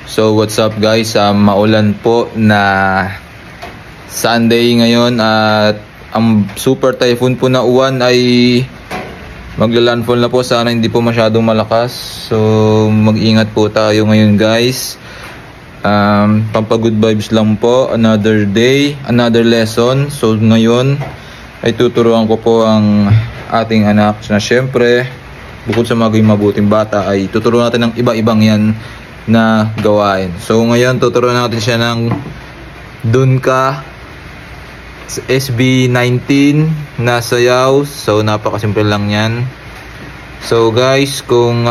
So what's up guys, maulan po na Sunday ngayon at ang super typhoon po na Uwan ay maglalandfall na po. Sana hindi po masyadong malakas, so mag-ingat po tayo ngayon guys. Pampagood vibes lang po, another day, another lesson. So ngayon ay tuturuan ko po ang ating anak na syempre bukod sa maging mabuting bata ay tuturuan natin ng iba-ibang yan na gawain. So ngayon tuturuan natin siya ng Dun Ka SB19 na sayaw. So napakasimple lang yan. So guys, kung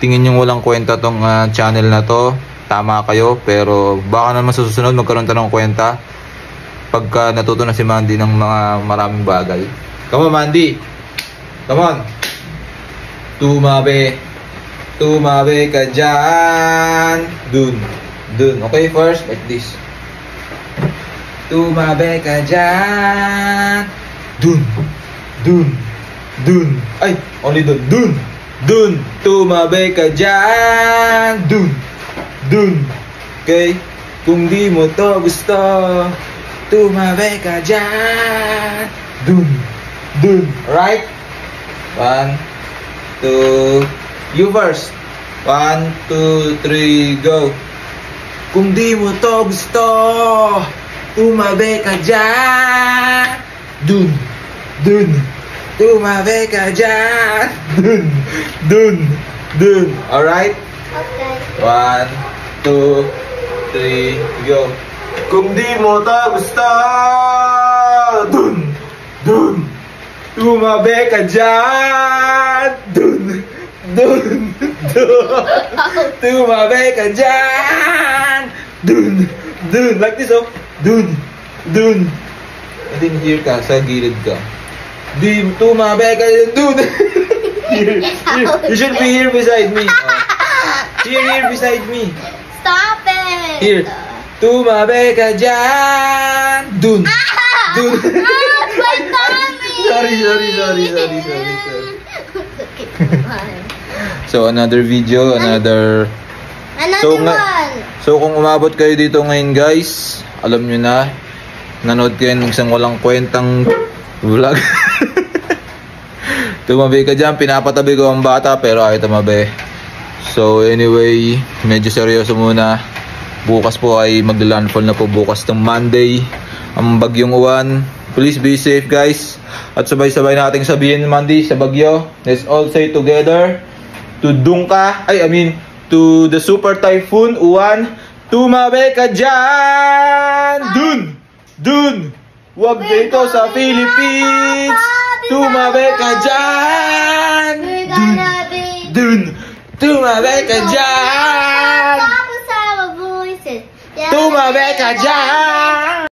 tingin nyo walang kwenta tong channel na to, tama kayo, pero baka naman sa susunod magkaroon tayo ng kwenta pagka natuto na si Mandy ng mga maraming bagay. Come on Mandy, come on. Tumabe ka dyan. Dun. Okay, first, like this. Tumabe ka dyan. Dun. Ay, only dun. Tumabe ka dyan. Dun. Okay? Kung di mo to gusto, tumabe ka dyan. Dun. Alright? 1, 2, you first. 1, 2, 3, go. Kung di mo to gusto, tumabe ka dyan. Dun. Tumabe ka dyan. Dun. Alright? Okay. 1, 2, 3, go. Kung di mo to gusto, dun. Tumabe ka dyan. Dun. Tumabe ka dyan. Dun. Like this, oh. Dun. I think here ka, sa gilid ka. Tumabe ka dyan. Dun. Here. You should be here beside me. Here beside me. Stop it! Here. Tumabe ka dyan. Dun. My tummy! Sorry. So another video, another one. So kung umabot kayo dito ngayon guys, alam nyo na, nanood kayo ng isang walang kwentang vlog. Tumabi ka dyan, pinapatabi ko ang bata pero ayaw tumabi. So anyway, medyo seryoso muna. Bukas po ay magla-landfall na po bukas ng Monday ang bagyong Uwan. Please be safe guys. At sabay-sabay nating sabihin Monday sa bagyo. Let's all say together. To the super typhoon Uwan, tumabe ka dyan. Dun. Wag dito sa Philippines. Tumabe ka dyan. Dun. Tumabe ka dyan. Papa, voices. Tumabe ka dyan.